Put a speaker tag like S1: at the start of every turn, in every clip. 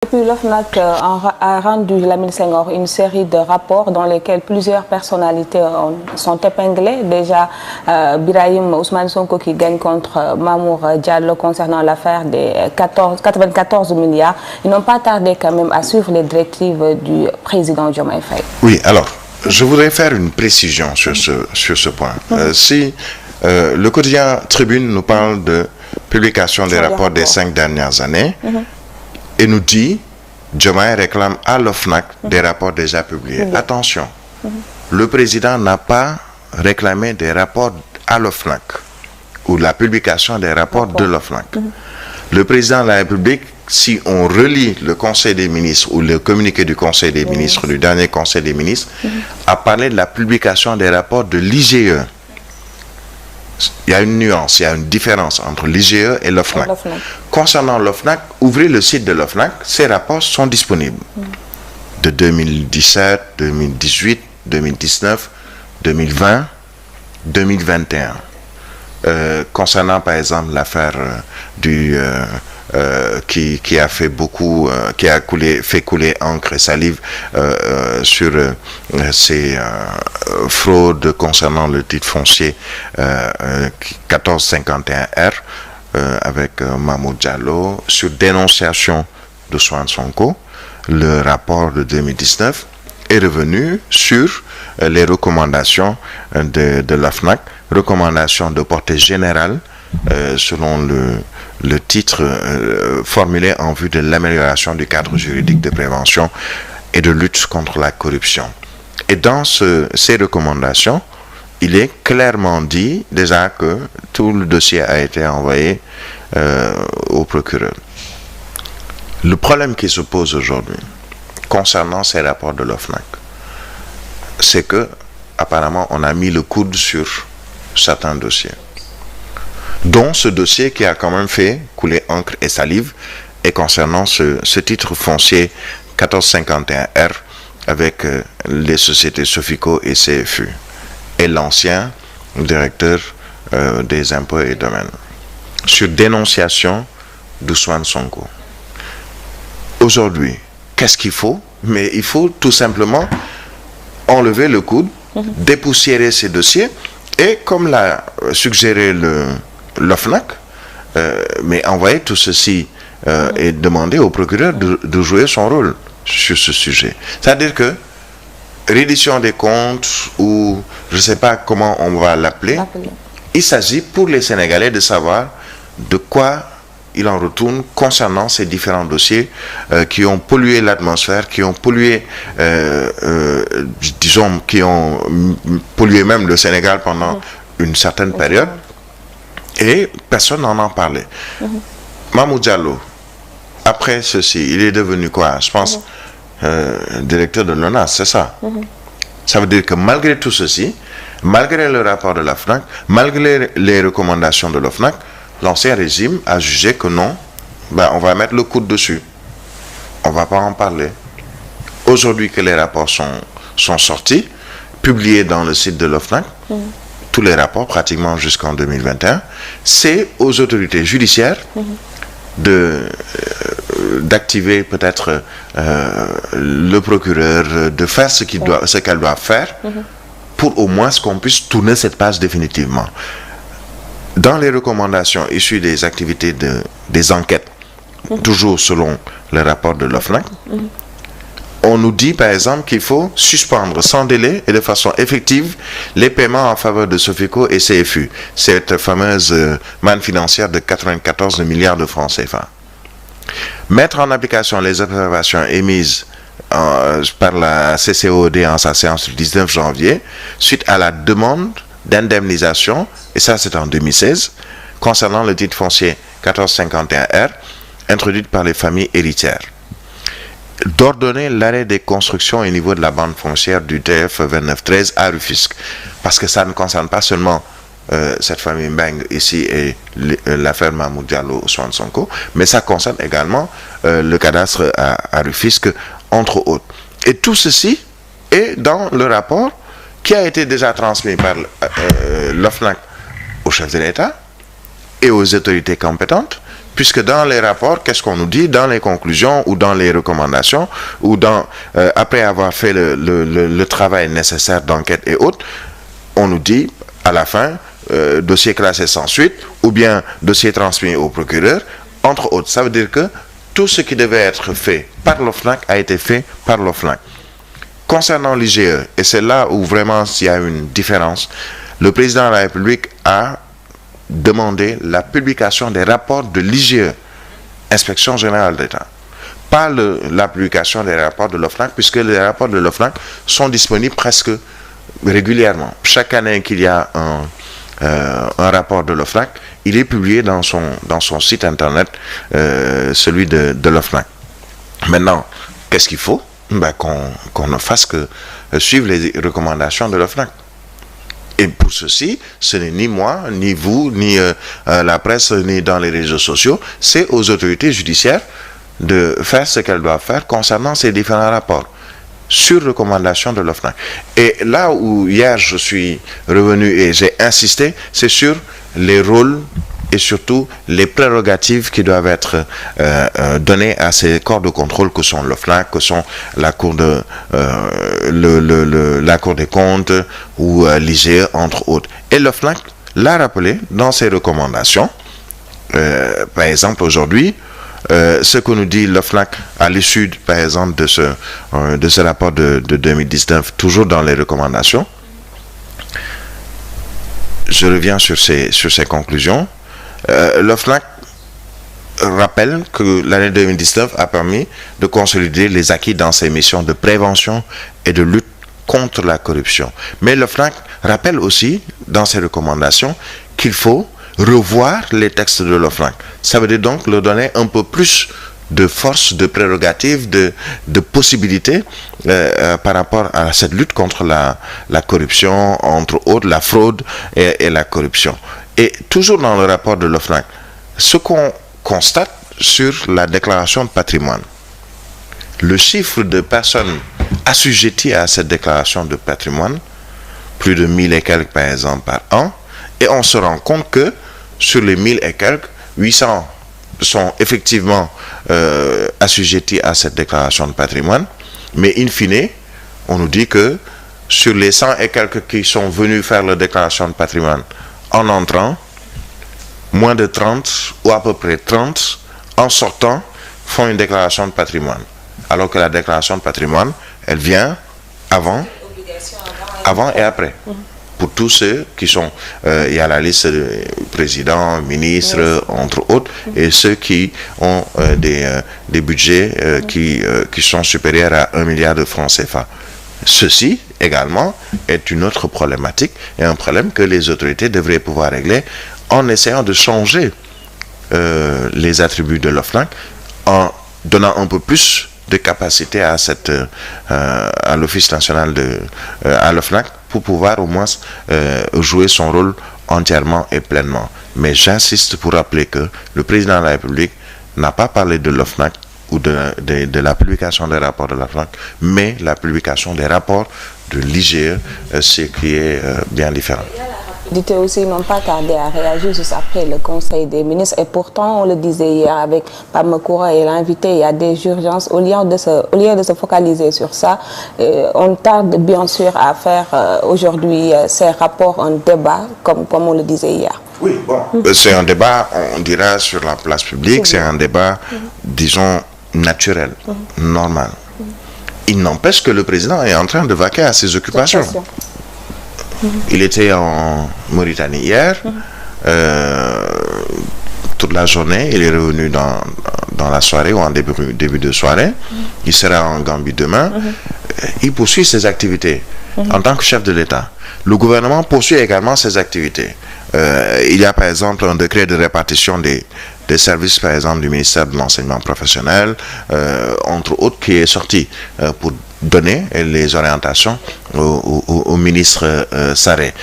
S1: Depuis l'OFNAC a rendu Lamine Senghor une série de rapports dans lesquels plusieurs personnalités sont épinglées. Déjà, Birahim Ousmane Sonko qui gagne contre Mamour Diallo concernant l'affaire des 94 milliards. Ils n'ont pas tardé quand même à suivre les directives du président Diomaye Faye.
S2: Oui, alors, je voudrais faire une précision sur ce point. Si le quotidien Tribune nous parle de publication des rapports des 5 dernières années, et nous dit, Diomaye réclame à l'OFNAC des rapports déjà publiés. Attention, le président n'a pas réclamé des rapports à l'OFNAC ou la publication des rapports de l'OFNAC. Le président de la République, si on relit le Conseil des ministres ou le communiqué du Conseil des ministres, du dernier Conseil des ministres, a parlé de la publication des rapports de l'IGE. Il y a une nuance, il y a une différence entre l'IGE et l'OFNAC. Concernant l'OFNAC, ouvrez le site de l'OFNAC, ces rapports sont disponibles. De 2017, 2018, 2019, 2020, 2021. Concernant par exemple l'affaire qui a fait beaucoup, qui a fait couler encre et salive sur ces fraudes concernant le titre foncier 1451R avec Mamour Diallo, sur dénonciation d'Ousmane Sonko. Le rapport de 2019 est revenu sur les recommandations de l'OFNAC, recommandations de portée générale selon le titre formulé en vue de l'amélioration du cadre juridique de prévention et de lutte contre la corruption. Et dans ces recommandations, il est clairement dit déjà que tout le dossier a été envoyé au procureur. Le problème qui se pose aujourd'hui concernant ces rapports de l'OFNAC, c'est que apparemment on a mis le coude sur certains dossiers, dont ce dossier qui a quand même fait couler encre et salive, et concernant ce titre foncier 1451R avec les sociétés Sofico et CFU et l'ancien directeur des impôts et domaines, sur dénonciation d'Ousmane Sonko. Aujourd'hui, qu'est-ce qu'il faut? Mais il faut tout simplement enlever le coude, dépoussiérer ces dossiers, et comme l'a suggéré l'OFNAC, mais envoyer tout ceci et demander au procureur de jouer son rôle sur ce sujet. C'est-à-dire que reddition des comptes, ou je ne sais pas comment on va l'appeler, il s'agit pour les Sénégalais de savoir de quoi il en retourne concernant ces différents dossiers qui ont pollué l'atmosphère, qui ont pollué, disons, qui ont pollué même le Sénégal pendant une certaine période, et personne n'en a parlé. Mamour Diallo, après ceci, il est devenu quoi? Je pense directeur de l'ONAS, c'est ça? Ça veut dire que malgré tout ceci, malgré le rapport de l'OFNAC, malgré les recommandations de l'OFNAC, l'ancien régime a jugé que non, on va mettre le coude dessus. On ne va pas en parler. Aujourd'hui que les rapports sont sortis, publiés dans le site de l'OFNAC, tous les rapports pratiquement jusqu'en 2021, c'est aux autorités judiciaires d'activer peut-être le procureur, de faire ce qu'elle doit faire pour au moins qu'on puisse tourner cette page définitivement. Dans les recommandations issues des activités des enquêtes, toujours selon le rapport de l'OFNAC, on nous dit par exemple qu'il faut suspendre sans délai et de façon effective les paiements en faveur de Sofico et CFU, cette fameuse manne financière de 94 milliards de francs CFA. Mettre en application les observations émises par la CCOD en sa séance du 19 janvier suite à la demande d'indemnisation, et ça c'est en 2016, concernant le titre foncier 1451R introduite par les familles héritières. D'ordonner l'arrêt des constructions au niveau de la bande foncière du TF 2913 à Rufisque, parce que ça ne concerne pas seulement cette famille Mbeng ici et l'affaire Mamour Diallo Ousmane Sonko, mais ça concerne également le cadastre à Rufisque, entre autres. Et tout ceci est dans le rapport qui a été déjà transmis par l'OFNAC au chef de l'État et aux autorités compétentes, Puisque dans les rapports, qu'est-ce qu'on nous dit? Dans les conclusions ou dans les recommandations, ou après avoir fait le travail nécessaire d'enquête et autres, on nous dit à la fin, dossier classé sans suite, ou bien dossier transmis au procureur, entre autres. Ça veut dire que tout ce qui devait être fait par l'OFNAC a été fait par l'OFNAC. Concernant l'IGE, et c'est là où vraiment il y a une différence, le président de la République a demandé la publication des rapports de l'IGE, Inspection Générale d'État. Pas la publication des rapports de l'OFNAC, puisque les rapports de l'OFNAC sont disponibles presque régulièrement. Chaque année qu'il y a un rapport de l'OFNAC, il est publié dans son site internet, celui de l'OFNAC. Maintenant, qu'est-ce qu'il faut? Qu'on ne fasse que suivre les recommandations de l'OFNAC. Et pour ceci, ce n'est ni moi, ni vous, ni la presse, ni dans les réseaux sociaux. C'est aux autorités judiciaires de faire ce qu'elles doivent faire concernant ces différents rapports, sur recommandation de l'OFNAC. Et là où hier je suis revenu et j'ai insisté, c'est sur les rôles et surtout les prérogatives qui doivent être données à ces corps de contrôle que sont l'OFNAC, que sont la Cour la Cour des comptes ou l'IGE, entre autres. Et l'OFNAC l'a rappelé dans ses recommandations. Par exemple, aujourd'hui, ce que nous dit l'OFNAC à l'issue, par exemple, de ce rapport de 2019, toujours dans les recommandations, je reviens sur ces conclusions. L'OFNAC rappelle que l'année 2019 a permis de consolider les acquis dans ses missions de prévention et de lutte contre la corruption. Mais l'OFNAC rappelle aussi dans ses recommandations qu'il faut revoir les textes de l'OFNAC. Ça veut dire donc leur donner un peu plus de force, de prérogatives, de possibilités par rapport à cette lutte contre la corruption, entre autres la fraude et la corruption. Et toujours dans le rapport de l'OFNAC, ce qu'on constate sur la déclaration de patrimoine, le chiffre de personnes assujetties à cette déclaration de patrimoine, plus de 1000 et quelques par exemple par an, et on se rend compte que sur les 1000 et quelques, 800 sont effectivement assujettis à cette déclaration de patrimoine, mais in fine, on nous dit que sur les 100 et quelques qui sont venus faire la déclaration de patrimoine en entrant, moins de 30 ou à peu près 30 en sortant font une déclaration de patrimoine. Alors que la déclaration de patrimoine, elle vient avant et après. Pour tous ceux qui sont, il y a la liste de présidents, ministres, entre autres, et ceux qui ont des budgets qui sont supérieurs à 1 milliard de francs CFA. Ceci également est une autre problématique et un problème que les autorités devraient pouvoir régler en essayant de changer les attributs de l'OFNAC, en donnant un peu plus de capacité à l'Office national à l'OFNAC pour pouvoir au moins jouer son rôle entièrement et pleinement. Mais j'insiste pour rappeler que le président de la République n'a pas parlé de l'OFNAC ou de la publication des rapports de l'OFNAC, mais la publication des rapports de l'IGE, ce qui est bien différent.
S1: Les rapidité aussi n'ont pas tardé à réagir juste après le Conseil des ministres. Et pourtant, on le disait hier avec Pape Makoura et l'invité, il y a des urgences. Au lieu de se focaliser sur ça, on tarde bien sûr à faire aujourd'hui ces rapports un débat, comme on le disait hier.
S2: Oui, bon, c'est un débat, on dira, sur la place publique, c'est un débat, disons, naturel, normal. Il n'empêche que le président est en train de vaquer à ses occupations. Il était en Mauritanie hier, toute la journée, il est revenu dans la soirée ou en début de soirée, il sera en Gambie demain, il poursuit ses activités en tant que chef de l'État. Le gouvernement poursuit également ses activités. Il y a par exemple un décret de répartition des services, par exemple, du ministère de l'enseignement professionnel, entre autres, qui est sorti pour donner les orientations au ministre Sarré,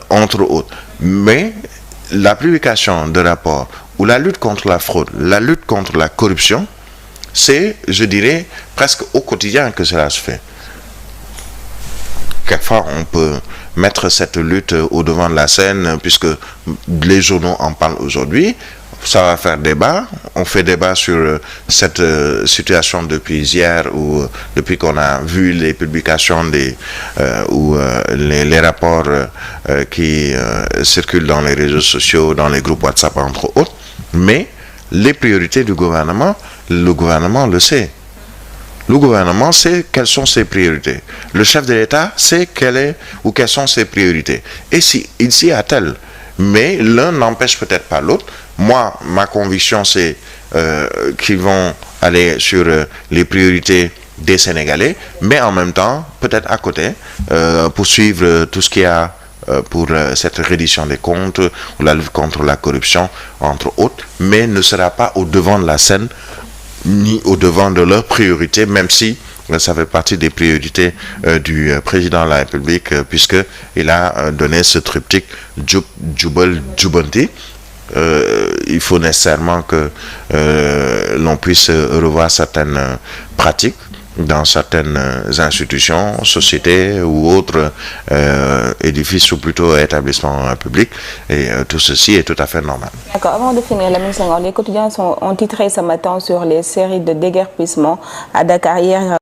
S2: entre autres. Mais la publication de rapports ou la lutte contre la fraude, la lutte contre la corruption, c'est, je dirais, presque au quotidien que cela se fait. Quelquefois, on peut mettre cette lutte au devant de la scène, puisque les journaux en parlent aujourd'hui. ça va faire débat. On fait débat sur cette situation depuis hier ou depuis qu'on a vu les publications ou les rapports qui circulent dans les réseaux sociaux, dans les groupes WhatsApp entre autres. Mais les priorités du gouvernement, le gouvernement le sait. Le gouvernement sait quelles sont ses priorités. Le chef de l'État sait quelles sont ses priorités. Et si il s'y attelle. Mais l'un n'empêche peut-être pas l'autre. Moi, ma conviction, c'est qu'ils vont aller sur les priorités des Sénégalais, mais en même temps, peut-être à côté, poursuivre tout ce qu'il y a pour cette reddition des comptes ou la lutte contre la corruption, entre autres, mais ne sera pas au devant de la scène ni au devant de leurs priorités, même si ça fait partie des priorités du président de la République, puisqu'il a donné ce triptyque Jubal Jubanti. Il faut nécessairement que l'on puisse revoir certaines pratiques dans certaines institutions, sociétés ou autres édifices ou plutôt établissements publics, et tout ceci est tout à fait normal.
S1: D'accord, avant de finir, Lamine Senghor, les quotidiens ont titré ce matin sur les séries de déguerpissement à Dakar hier.